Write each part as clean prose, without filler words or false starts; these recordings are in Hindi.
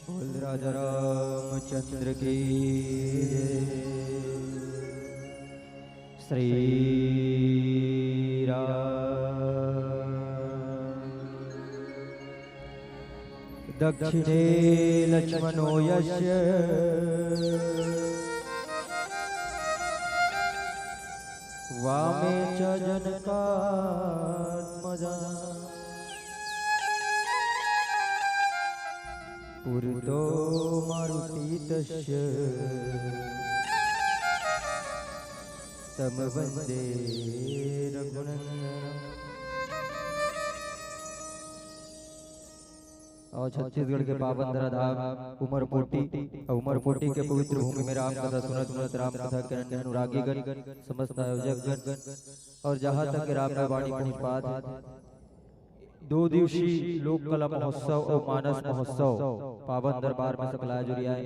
बोल राजा रामचंद्र की श्री राम। दक्षिणे लक्ष्मणो यस्य वामे च जनकात्मजा पुरतो मारुतितस्य तम वंदे रघुनंदनम। और छत्तीसगढ़ के पावन धराधाम उमरपोटी के पवित्र भूमि में राम कथा सुनत सुनत राम कथा के अनुरागी गण समस्त आयोजक गण और जहाँ तक राम की वाणी पहुँच पात है, 2 दिवसीय लोक कला महोत्सव और मानस महोत्सव पावन दरबार में सकलाया जुड़िया है।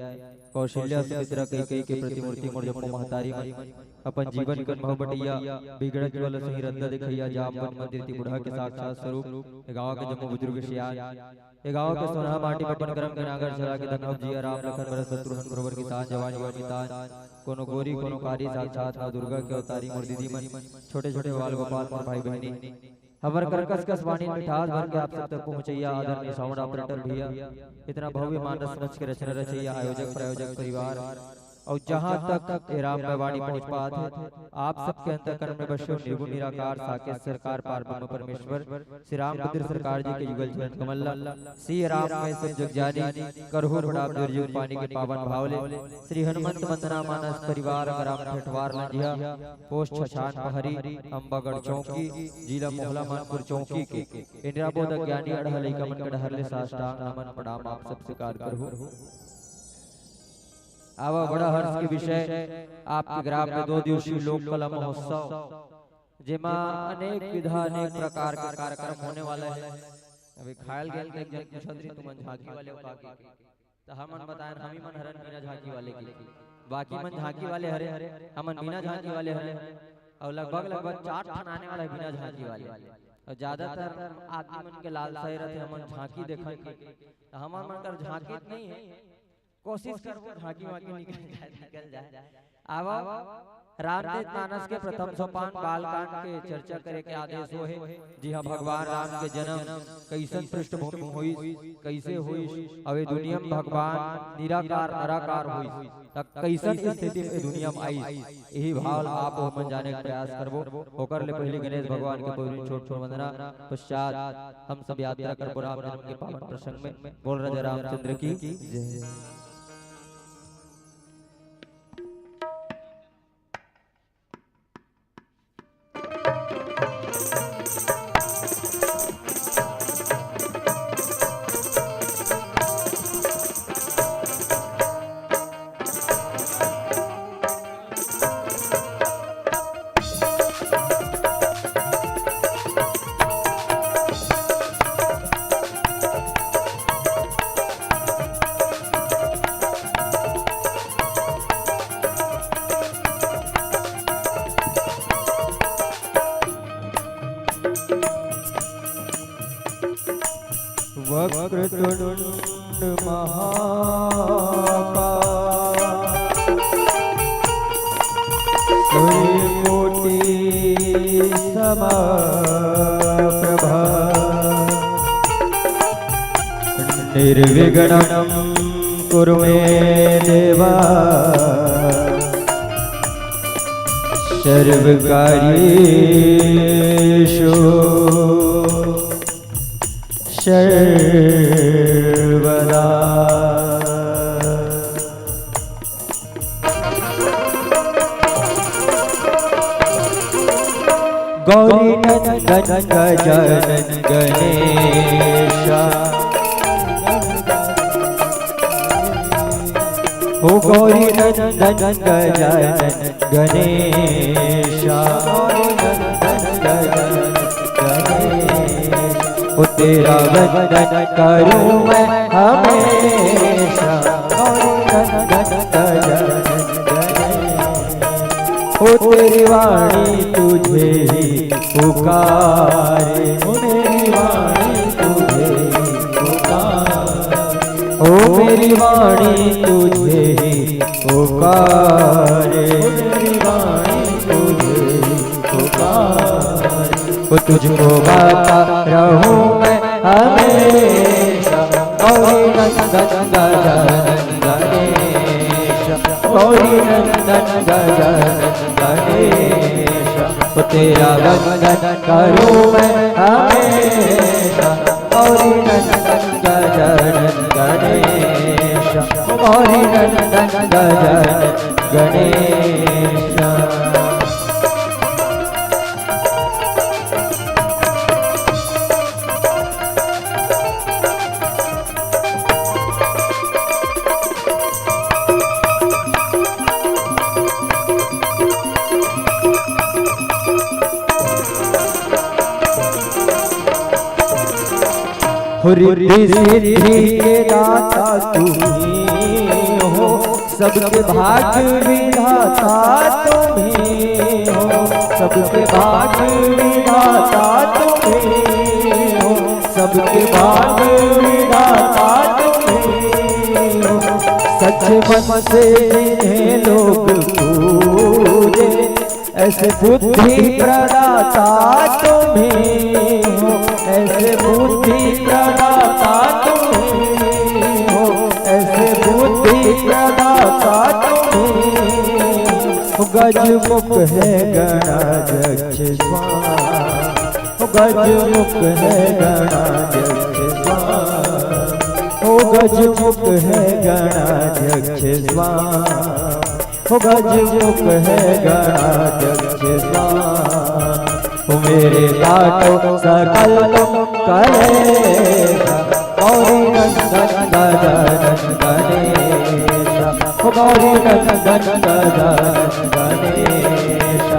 कौशल्या सुमित्रा कई के प्रतिमूर्ति मोर जपो महतारी मन अपन जीवन कर मह बटिया बिगड़ ज्वल सही रद्दा दिखैया जाम बन मंदिर ती बुढ़ा के साक्षात स्वरूप गांव के जम्मू बुजुर्ग सियान गांव के सोना माटी पपन करम के नागर चला के दनव जी राम लखन भरत शत्रुघ्न प्रवर किसान जवान युवा नितान कोनो गोरी कोनो कारी साक्षात मां दुर्गा के अवतारी मोर दीदी मन छोटे छोटे बाल गोपाल मोर भाई बहनी हमार कर्कश कस वाणी मिठास भर के आप सब तक पहुंचैया आदरणीय साउंड ऑपरेटर भैया इतना भव्य मानस समझ के रचना रचैया आयोजक प्रायोजक परिवार और जहाँ तक राम की वाणी पहुँच पात है, आप सबके अंतःकरण में बसो निर्गुण निराकार साकेत सरकार पार ब्रह्म परमेश्वर श्री रामभद्र सरकार जी के युगल चरण कमल श्री राम में सब जग जानी करहो बड़ा दुर्योग पानी के पावन भावले श्री हनुमंत वंदना मानस परिवार राम ठठवार लंजिया पोस्ट छछान पहरी अंबागढ़ चौकी जिला मोहला मानपुर चौकी के इंदिरा बोध ज्ञानी अड़हलई कमन कड़हरले साष्टांग नमन प्रणाम आप सब स्वीकार करहो। आवा बड़ा हर्ष के विषय आपके ग्राम में 2 दिवसीय लोक कला महोत्सव जेमा अनेक विधा अनेक प्रकार के कार्यक्रम होने वाले हैं। अभी खायल गेल के जन पूछत रही तुमन झांकी वाले का के तो हमन बताएं हम ही मन हरन बिना झांकी वाले की बाकी मन झांकी वाले हरे हमन बिना झांकी वाले हरे और लगभग 4 ठन आने वाला बिना झांकी वाले और ज्यादातर आदमी मन के लालसा रहते हमन झांकी देखन के हमन मन कर झांकी नहीं है कोशिश करबो झांकी वाकी निकल जाए। आवा रामचरित मानस के प्रथम सोपान बालकांड के चर्चा करे के आदेश हो है। जी हां, भगवान राम के जन्म कैसन पृष्ठभूमि हुई कैसे हुई अवे दुनिया में भगवान निराकार निराकार हुई तक कैसन स्थिति में दुनिया में आई यही भाव आप हम जाने का प्रयास करबो। होकर ले पहले गणेश भगवान के पवित्र छोट छोट वंदना पश्चात हम सब यात्रा करबो राम जन्म के पावन प्रसंग में। बोल राजा रामचंद्र की जय। वक्रतुंड महाकाय सूर्यकोटि समप्रभा निर्विघ्नं कुरु मे देवा सर्वकार्येषु सर्वदा। गौरी नंदन गजानन गणेशा ओ गौरी नंदन गजानन गणेशा ओ तेरा वंदन करूं मैं हमेशा ओ तेरी वाणी तुझे ही पुकारे ओ मेरी वाणी तुझे ही पुकारे ओ मेरी वाणी तुझे ही पुकारे, मेरी वाणी तुझे ही पुकारे। वो तुझको गाता रहूं मैं हमेशा, गौरी नंदन गजानन गणेश, गौरी नंदन गजानन गणेश। वो तेरा वंदन करूं मैं हमेशा, गौरी नंदन गजानन गणेश, गौरी नंदन गजानन गणेश। रिद्धि सिद्धि के दाता तुम्हीं हो, सबके भाग्य विधाता तुम्हीं हो, सबके भाग्य विधाता तुम्हीं हो, सबके भाग्य विधाता तुम्हीं हो। सच्चे मन से जिन्हें लोग पूजे, ऐसे बुद्धि प्रदाता तुम्हीं हो, ऐसे बुद्धि प्रदाता तुम्हीं हो, ऐसे बुद्धि प्रदाता तुम्हीं हो। गजमुख है गणाध्यक्ष स्वामी, गजमुख है गणाध्यक्ष स्वामी, ओ गजमुख है गणाध्यक्ष स्वामी, ओ गजमुख है गणाध्यक्ष स्वामी। मेरे लाटो सकल तुम करेगा, गौरी नंदन गजानन गणेश, गौरी नंदन गजानन गणेश।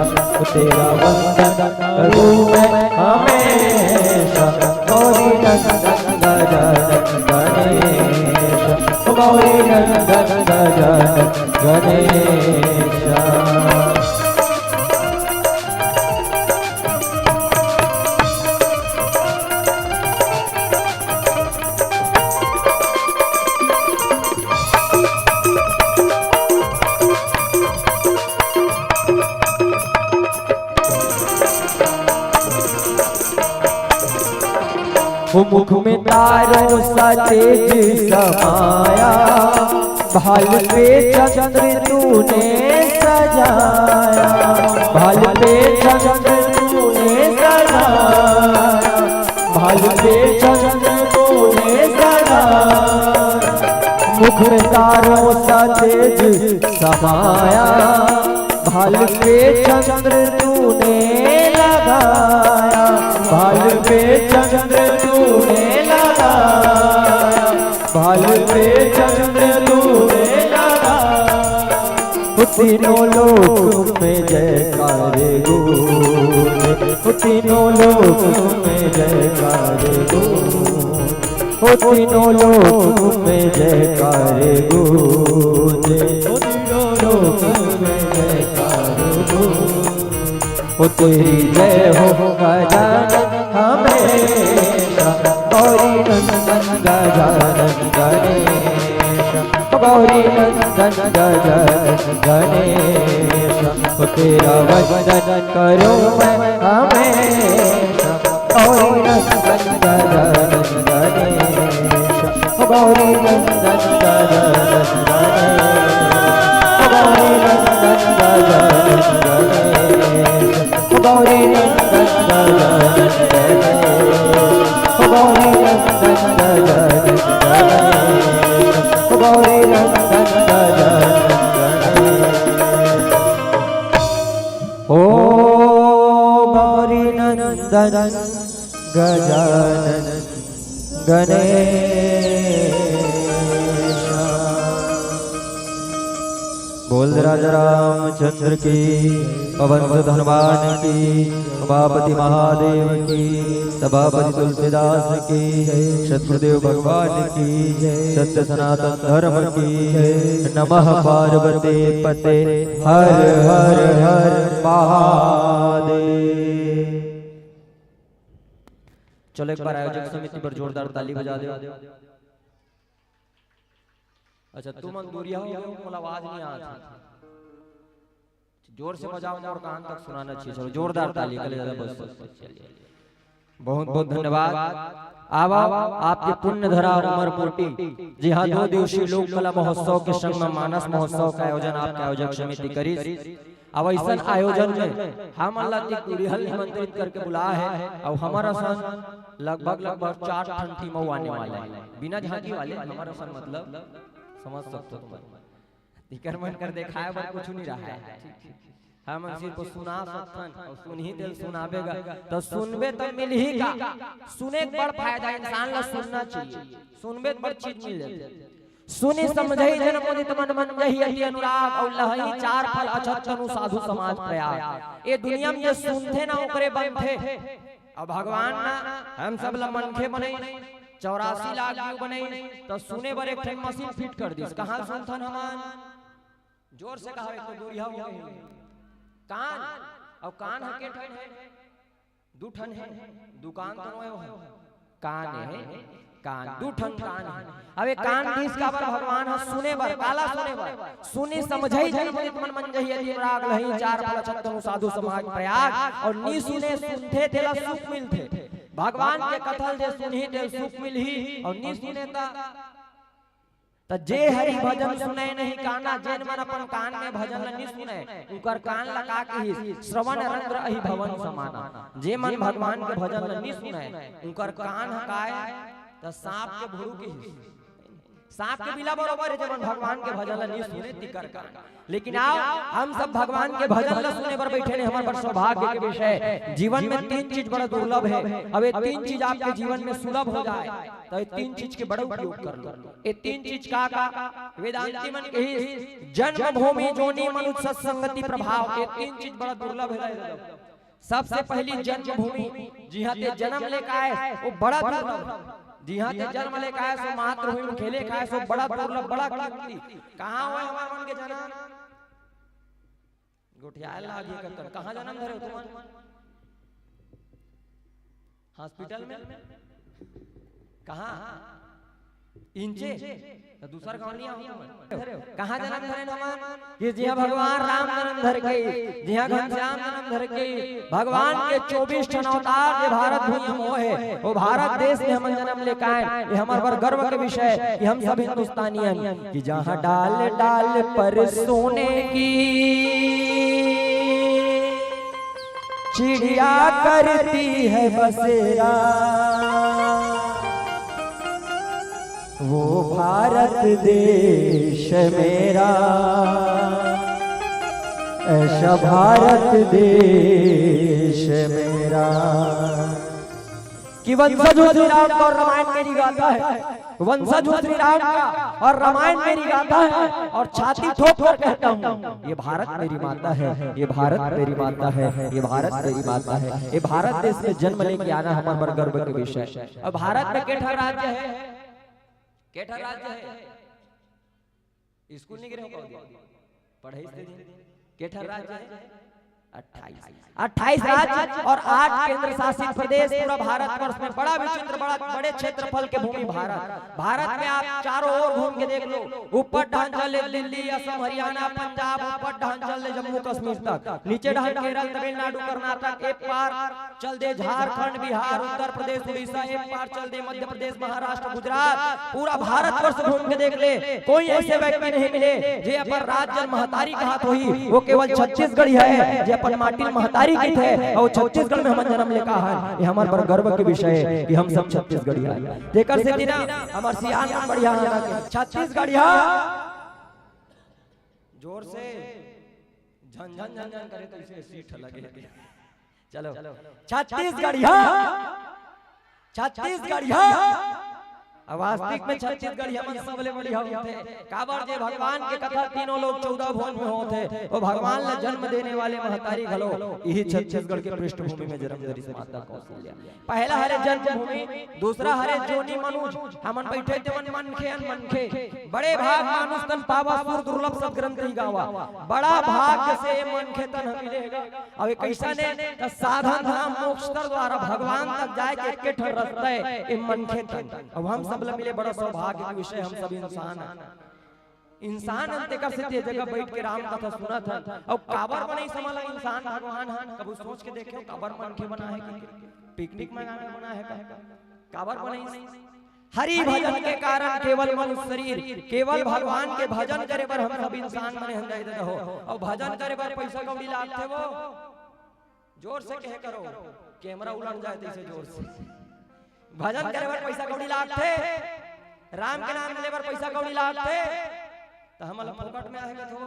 तेरा वंदन करूं मैं हमेशा, गौरी नंदन गजानन गणेश, गौरी नंदन गजानन गणेश। मुख में तारों सा तेज समाया, भाल पे चंद्र तूने सजाया, भाल पे चंद्र तूने सजाया, भाल पे चंद्र तूने सजाया। मुख में तारों सा तेज समाया, भाल पे चंद्र तूने लगाया, भाल पे चंद्र तूने लगाया, भाल पे चंद्र तूने लगाया। तीनों लोक में जयकारे गूंजे, तीनों लोक में जयकारे गूंजे, तीनों लोक में जयकारे गूंजे, तीनों लोक में जयकारे गूंजे। ओ तेरी जय हो गजानन हमेशा, गौरी नंदन गजानन गणेश, गौरी नंदन गजानन गणेश। ओ तेरा वंदन करूं मैं हमेशा, गौरी नंदन गजानन गणेश, गौरी नंदन गजानन गणेश, गौरी नंदन गजानन गणेश, गौरी नंदन गजानन गणेश, गौरी नंदन गजानन गणेश, गौरी नंदन गजानन गणेश। ओ गौरी नंदन गजानन गणेश। बोल राजा रामचंद्र की, पवन सुत हनुमान की, उमापति महादेव की, सभापति तुलसीदास की, शत्रुदेव भगवान की, सत्य सनातन धर्म की। नमः पार्वती पते हर हर हर महादेव। चलो एक बार आयोजक समिति पर जोरदार ताली बजा दो। अच्छा तुम दूरिया हो गए, मतलब आवाज नहीं आ रही, जोर से बजाओ और कान तक सुनाना चाहिए। चलो जोरदार ताली के लिए ज्यादा बस। चलिए बहुत बहुत धन्यवाद। आवा आपके पुण्य धरा उमरकोटी। जी हाँ, 2 दिवसीय लोक कला महोत्सव के संग में मानस महोत्सव का आयोजन आपके आयोजक समिति करी। अब ऐसा आयोजन में हम अल्लाह की कुरिहल निमंत्रित करके बुला है और हमारा सन लगभग 4 ठन टीम आने वाले हैं, बिना झांकी वाले। हमारा सन मतलब समझ सकते हो, दिकर मन कर दिखाए पर कुछ नहीं रहा है। हम सिर्फ सुना सकतन और सुन ही दिल सुनावेगा तो सुनबे तो मिल ही का। सुने बड़ फायदा, इंसान ला सुनना चाहिए, सुनबे बड़ चीज मिल जाती। सुनी समझई जन मुदित मन मन जही अति अनुराग और लहई 4 फल अछत तनु साधु समाज प्रयाग। ये दुनिया में जे सुनथे ना ओकरे बनथे। अब भगवान ना हम सब ला मनखे बने 84 लाख जीव बने तो सुने बर एक मशीन फिट कर दिस। कहां सुनथन हमान जोर से कहावे तो दूरिया हो कान। और कान है के ठन है, 2 ठन है, दुकान तो है कान है, कान 2 ठन कान है। अबे कान किस का बर भगवान है सुने बर, काला सुने बर। सुनी समझई जन मन मन जही अति राग लही 4 फल अछत तनु साधु समाज प्रयाग। और नी सुने सुनथे तेला सुख मिलथे। भगवान के कथल जे सुनही ते सुख मिलही और नी सुने त जे हरि भजन सुने नहीं काना। जेन मन अपन कान में भजन नहीं सुने उकर कान लगा के ही श्रवण रंध्र अहि भवन समाना। जे मन भगवान के भजन नहीं सुने उकर कान हकाय त सांप के भुरु के ही, सांप के बिला बरोबर है। जब भगवान के भजन नहीं सुने तिकर कान। लेकिन आओ हम सब भगवान के भजन ला सुने पर बैठे ने। हमारे पर सौभाग्य के विषय जीवन में 3 चीज बड़ा दुर्लभ है। अब ये 3 चीज आपके जीवन में सुलभ हो जाए तो ये 3 चीज के बड़ा उपयोग कर लो। ये 3 चीज का वेदांती मन के ही जन्मभूमि जोनी मनुष्य सत्संगति प्रभाव। ये 3 चीज बड़ा दुर्लभ है। सबसे पहली जन्मभूमि, जी हाँ ते जन्म लेकर आए वो बड़ा दुर्लभ। जी हाँ ते जन्म लेकर आए सो मात्र हुई खेले खाए सो बड़ा दुर्लभ, बड़ा कीमती। कहाँ हुआ हमारे मन के जन्म? गोठियाल लागी कर कहाँ जन्म धरे तुम? हॉस्पिटल में? कहाँ? इंचे तो दूसरा गांव नहीं आओ। कहाँ जन्म धरे नमन? कि जी हाँ भगवान राम जन्म धर गए, जी हाँ घनश्याम जन्म धर गए। भगवान के 24 ठन अवतार जे भारत भूमि में है वो भारत देश में हम जन्म लेकर आए। ये हमारे पर गर्व के विषय कि हम सब हिंदुस्तानी हैं। कि जहाँ डाल डाल पर सोने की चिड़िया करती है बसेरा, वो भारत देश मेरा, ऐसा भारत देश मेरा। कि वंशज श्री राम का और रामायण मेरी गाथा है, वंशज श्री राम का और रामायण मेरी गाथा है। और छाती ठोक कर कहता हूँ ये भारत मेरी माता है, ये भारत मेरी माता है, ये भारत मेरी माता है। ये भारत देश में जन्म लेके आना हमारे पर गर्व के विषय। और भारत में केठा राज्य है, केठा राज्य है। स्कूल नहीं गिरे पढ़ाई केठा राज्य है 28 राज्य और 8 केंद्र शासित प्रदेश पूरा भारतवर्ष में। बड़ा विचित्र, बड़े क्षेत्रफल के भूमि भारत। भारत में आप चारों ओर घूम के देख लो, ऊपर ढांचल दिल्ली, असम, हरियाणा, पंजाब, ऊपर ढांचल जम्मू कश्मीर तक, नीचे ढांचल केरल, तमिलनाडु, कर्नाटक, एक पार चल दे झारखंड, बिहार, उत्तर प्रदेश, उड़ीसा, एक पार चल दे मध्य प्रदेश, महाराष्ट्र, गुजरात। पूरा भारतवर्ष घूम के देख ले, कोई ऐसे व्यक्ति नहीं मिले जे अपन राज्य महतारी कहत होई। वो केवल छत्तीसगढ़ है जे अपन माटी महतारी की थे और छत्तीसगढ़ में हम जन्म लेका है। ये हमारे पर गर्व के विषय है कि हम सब छत्तीसगढ़ी हैं। देकर से दिना हमार सियान में बढ़िया छत्तीसगढ़िया जोर से झन झन झन झन करे तो इसे सीट लगे। चलो छत्तीसगढ़िया, छत्तीसगढ़िया वास्तविक में छत्तीसगढ़ हमन सबले बढ़िया होते। काबर जे भगवान के कथा तीनों लोग 14 भुवन में होते। वो भगवान ने जन्म देने वाले महतारी घलो यही छत्तीसगढ़ के पृष्ठभूमि में जन्म धरी माता कौशल्या। पहला हरे जन्मभूमि, दूसरा हरे जोनी मनुज। हमन बैठे थे मन मनखे अनमनखे, बड़े भाग मानुष तन पावा सुर दुर्लभ सब ग्रंथ ही गावा। बड़ा भाग्य से मनखे तन मिलेगा। अब कैसा ने साधन धाम मोक्ष द्वारा भगवान तक जाए के के ठर रास्ता है मनखे तन। अब हम सब मिले बड़ा सौभाग्य के विषय, हम सब इंसान हैं। इंसान अंतेकर से ते जगह बैठ के राम कथा सुना था और काबर बनाई समला इंसान भगवान हन कबू सोच के देखो काबर मन के बना है कि पिकनिक मनाने बना है काबर बनाई हरि भजन के कारण केवल मनुष्य शरीर केवल भगवान के भजन करे पर हम सब इंसान बने हम जाए हो और भजन करे पर पैसा कौड़ी लागते वो जोर से कहे करो कैमरा उलट जाए तैसे जोर से भजन करे पर पैसा कौड़ी लागते राम के नाम ले पर पैसा कौड़ी लागते तो हम फोकट में आएगा तो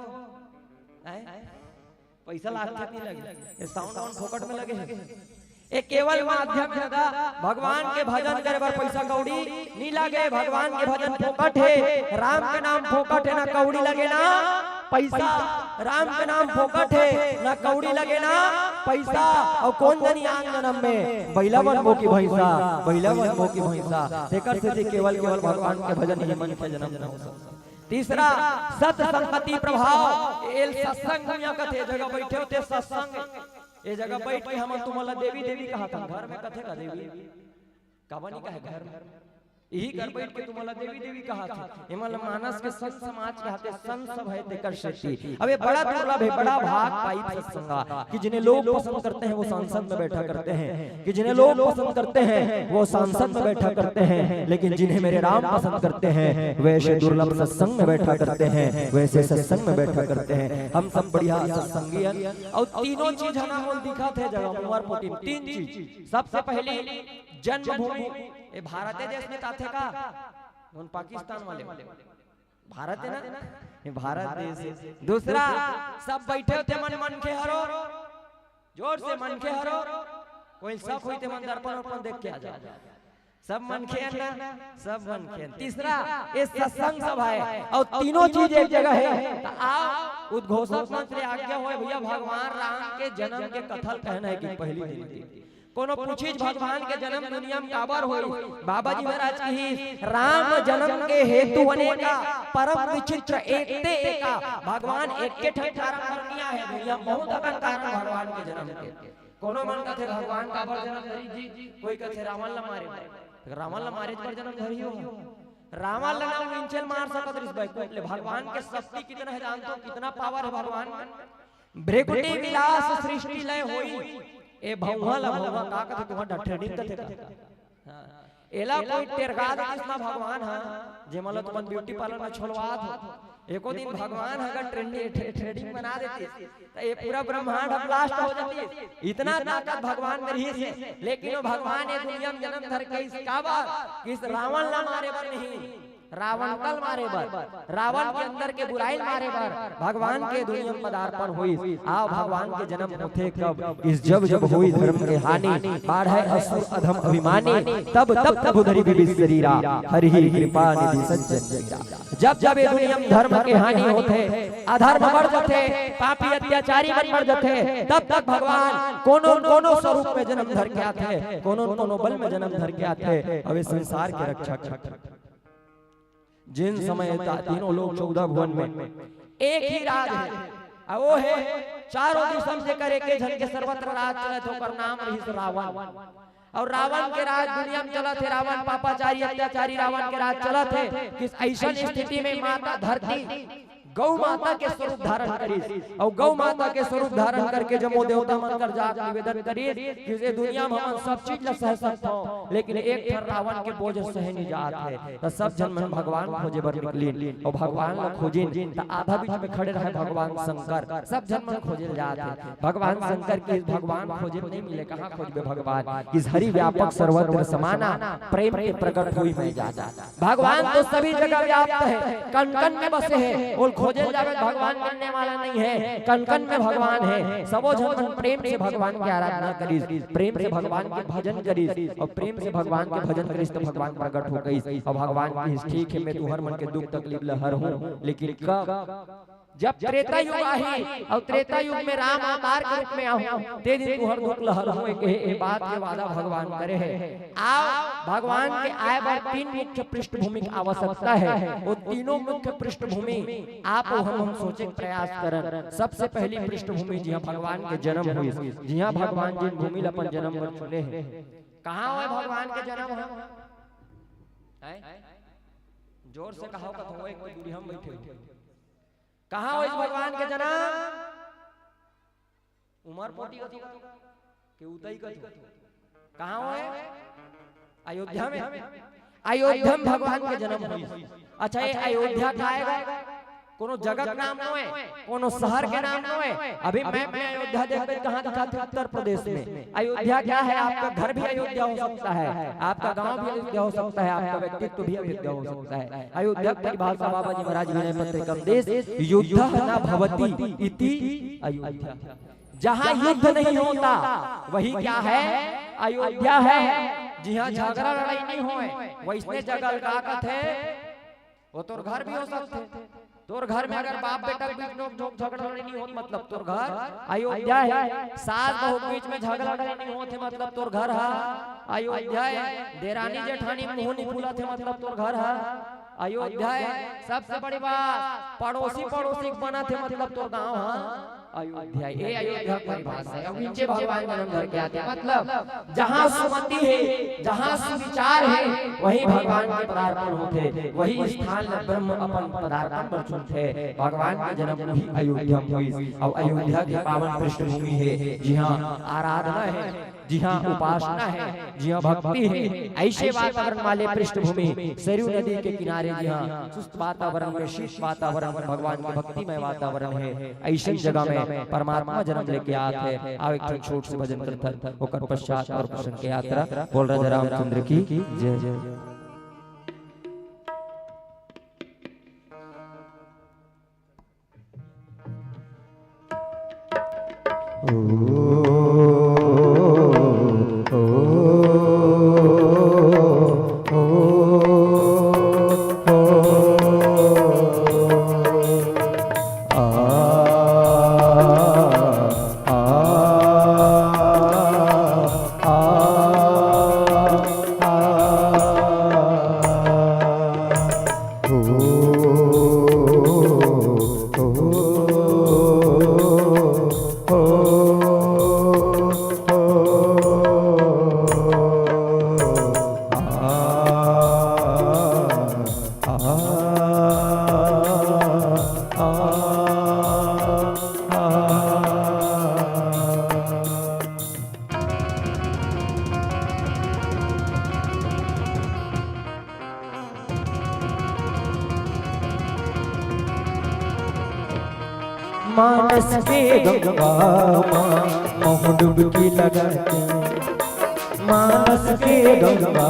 पैसा लागते नहीं लगे साउंड ऑन फोकट में लगे एक केवल माध्यम है भगवान के भजन करे पर पैसा कौड़ी नहीं लगे भगवान के भजन फोकट है राम के नाम फोकट है ना कौड़ी लगे ना पैसा राम के नाम फोकट है ना कौड़ी लगे ना पैसा और कौन जनी आन जन्म में बैला बनबो की भैंसा बैला बनबो की भैंसा देकर से केवल केवल भगवान के भजन ही मन के जन्म न हो सकता तीसरा सत संगति प्रभाव एल सत्संग दुनिया कथे जगह बैठे होते सत्संग ये जगह बैठ के हम तुम्हारा देवी देवी कहा था घर में कथे का देवी कहानी का है घर में यही घर बैठ के तुम्हारा देवी देवी कहा था हिमाल मानस के संत समाज के हाथे संत सब है देकर शक्ति अब ये बड़ा दुर्लभ है बड़ा भाग पाई सत्संगा कि जिन्हें लोग पसंद करते हैं वो सांसद में बैठा करते हैं कि जिन्हें लोग पसंद करते हैं वो सांसद में बैठा करते हैं लेकिन जिन्हें मेरे राम पसंद करते हैं वैसे दुर्लभ सत्संग में बैठा करते हैं वैसे सत्संग में बैठा करते हैं हम सब बढ़िया सत्संगी और तीनों चीज हमें दिखा थे जगह उमर पोटी तीन चीज सबसे पहले जन्मभूमि ये भारत देश में ताथे का उन पाकिस्तान वाले भारत है ना ये भारत देश दूसरा सब बैठे होते मन मन के हरो जोर से मन के हरो कोई सब कोई ते मन दर्पण अपन देख के आ जा सब मन के ना सब मन के तीसरा ये सत्संग सब है और तीनों चीज एक जगह है तो आओ उद्घोषक मंत्र आज्ञा होए भैया भगवान राम के जन्म के कथल कहना है कि पहली दिन कोनो पूछिज भगवान के जन्म दुनिया में काबर होई बाबा जी महाराज की राम जन्म के हेतु अनेका परम विचित्र एकते एका भगवान एक के ठठारा कर दिया है दुनिया बहुत अकन कारण भगवान के जन्म के कोनो मन कथे भगवान काबर जन्म धरी जी कोई कथे रावण ला मारे रावण ला मारे पर जन्म धरी हो रावण ला नाम विंचल मार सकत रिस भाई कोई भगवान के शक्ति कितना है जानते हो कितना पावर है भगवान भ्रेकुटी विलास सृष्टि लय होई ए भौवा ला भौवा का कथे तुम्हारा ट्रेनिंग कथे हां एला कोई टेरगा कृष्ण भगवान हां जे मला तुम ब्यूटी पार्लर में छोड़वा दो एको दिन भगवान अगर ट्रेनिंग बना देती तो ये पूरा ब्रह्मांड ब्लास्ट हो जाती इतना ताकत भगवान में रही है लेकिन वो भगवान ये दुनिया में जन्म धर के इस काबर किस रावण ला मारे बर नहीं रावण कल मारे बर रावण के अंदर के बुराई मारे बर भगवान के दुनिया में पदार्पण हुई आओ भगवान के जन्म होते कब इस जब जब हुई धर्म के हानि बाढ़े असुर अधम अभिमानी तब तब तब उधरी भी शरीरा हरि कृपा निधि सज्जन जयरा जब जब ये दुनिया में धर्म के हानि होते अधर्म बढ़ जाते पापी अत्याचारी बढ़ जाते तब तक भगवान कोनो कोनो स्वरूप में जन्म धर के आते कोनो कोनो बल में जन्म धर के आते अब इस संसार के रक्षक जिन समय तीनों लोग 14 भुवन में एक ही राज है वो है चारों दिशा से करे के झन के सर्वत्र राज चलत होकर नाम रही रावण और रावण के राज दुनिया में चला थे रावण पापाचारी अत्याचारी रावण के राज चला थे किस ऐसा स्थिति में माता धरती गौ माता के स्वरूप धारण करी और गौ माता के स्वरूप धारण करके जमो देवता मनकर जात निवेदन करी कि दुनिया में हम सब चीज सह सकता हूं लेकिन एक रावण के बोझ सह नहीं जात है तो सब जन मन भगवान खोजे बर निकली और भगवान ला खोजिन तो आधा बीच में खड़े रहे भगवान शंकर सब जन मन खोजे जात है भगवान शंकर के भगवान खोजे नहीं मिले कहां खोजबे भगवान इस हरि व्यापक सर्वत्र समाना प्रेम के प्रकट हुई में जा भगवान तो सभी जगह व्याप्त है कण कण में बसे है और खोजे जावे भगवान बनने वाला नहीं है कण कण में भगवान है सबो जन प्रेम से भगवान की आराधना करी प्रेम से भगवान के भजन करी और प्रेम से भगवान के भजन करी तो भगवान प्रकट हो गई और भगवान की ठीक है मैं तुहर मन के दुख तकलीफ लहर हूं लेकिन कब जब त्रेता युग आई और त्रेता युग में राम अवतार के रूप में आऊं ते दिन तुहर दुख लहर हुए के ए बात के वादा भगवान करे है आओ भगवान के आए बार तीन मुख्य पृष्ठभूमि की आवश्यकता है वो तीनों मुख्य पृष्ठभूमि आप हम सोचे प्रयास करन सबसे पहली पृष्ठभूमि जहां भगवान के जन्म हुई जहां भगवान जिन भूमि अपन जन्म पर चुने हैं कहां हुए भगवान के जन्म है जोर से कहो कथो एक दूरी हम बैठे कहाँ हो इस भगवान के जन्म? उमरपोटी कथू के उतई कथू कहाँ हो? अयोध्या में। अयोध्या में भगवान के जन्म हुई। अच्छा ये अयोध्या का आएगा कोनो जगह का नाम न है, कोनो शहर के नाम न है। अभी मैप में अयोध्या देखते कहाँ दिखाते? उत्तर प्रदेश में। अयोध्या क्या है? आपका घर भी अयोध्या हो सकता है, आपका गांव भी अयोध्या हो सकता है, आपका व्यक्तित्व भी अयोध्या हो सकता है। अयोध्या की परिभाषा बाबा जी महाराज विनय पत्रिकम देश युद्ध न भवति इति अयोध्या। जहाँ युद्ध नहीं होता वही क्या है? अयोध्या है। जी हाँ, झगड़ा लड़ाई नहीं होए वैसने जगह का कथे वो तोर घर भी हो सकते। तोर घर में अगर बाप बेटा के बीच नोक झोंक झगड़ा लड़ाई नहीं होत मतलब तोर घर अयोध्या है। सास बहू के बीच में झगड़ा लड़ाई नहीं होते मतलब तोर घर है अयोध्या है। देरानी जेठानी मुंह नहीं फूलत है मतलब तोर घर है अयोध्या है। सबसे बड़ी बात पड़ोसी पड़ोसी बना थे मतलब तोर गांव है अयोध्या। ये अयोध्या की परिभाषा है। अब नीचे भगवान जन्म घर के आते मतलब जहाँ सुमति है, जहाँ सुविचार है वही भगवान के पदार्पण होते, वही स्थान ब्रह्म अपन पदार्पण पर चुनते। भगवान का जन्म ही अयोध्या में हुई। अब अयोध्या की पावन पृष्ठभूमि है, जी हाँ आराधना है, जी हाँ उपासना है, जी हाँ भक्ति है। ऐसे वातावरण वाले पृष्ठभूमि सरयू नदी के किनारे, जी हाँ सुस्त वातावरण में, शीत वातावरण में भगवान की भक्तिमय वातावरण है। ऐसी जगह में परमात्मा जन्म लेके आते हैं। आओ एक छोट से भजन करता होकर पश्चात और कृष्ण की यात्रा बोल राजा रामचंद्र की जय जय। मानस के गंगा मोह डुबकी लगाते, मानस के गंगा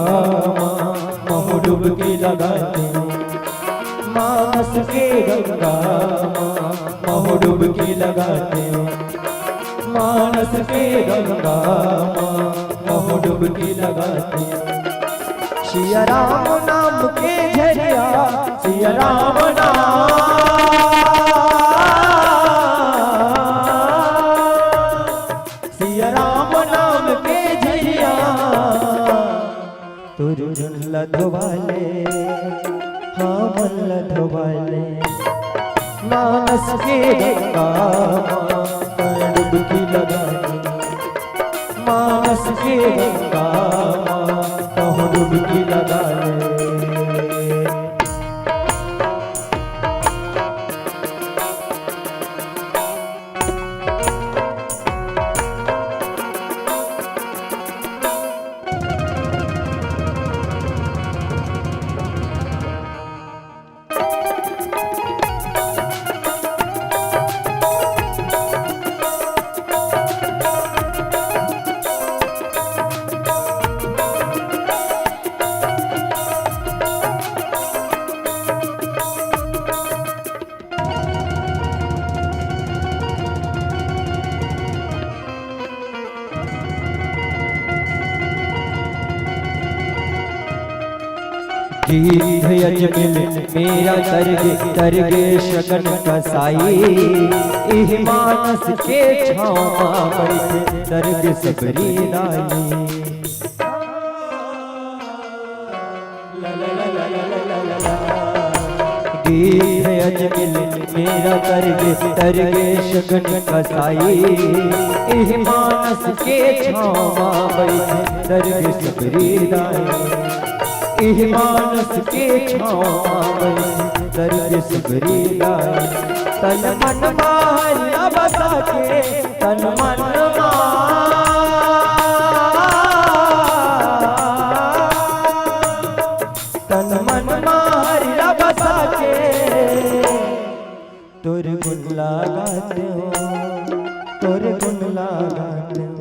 मोह डुबकी लगाते, मानस के गंगा मोह डुबकी लगाते, मानस के गंगा मोह डुबकी लगाते। सिया राम नाम के झरिया, सिया राम नाम, लधवाले हाँ मन लधवाले, मानस के गंगा डुबकी लगाने, मानस के गंगा डुबकी लगाने। गीत अजमिल मेरा तरगे शगन कसाई, इह मानस के छावा बैठे तरग सबरी नाई। गीत अजमिल मेरा तरगे शगन कसाई, इह मानस के छावा बैठे तरग सबरी नाई। इह मानस के छाँव दर्द सुगरी गाए तन मन मारिया बसा के तन मन तन मन मारिया बसा के तोर गुण लगाते हो तोर गुण लगाते हो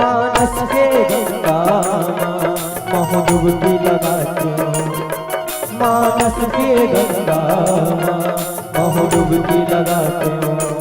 मानस के गंगा डुबकी लगाते हो मानस के गंगा डुबकी लगाते हो।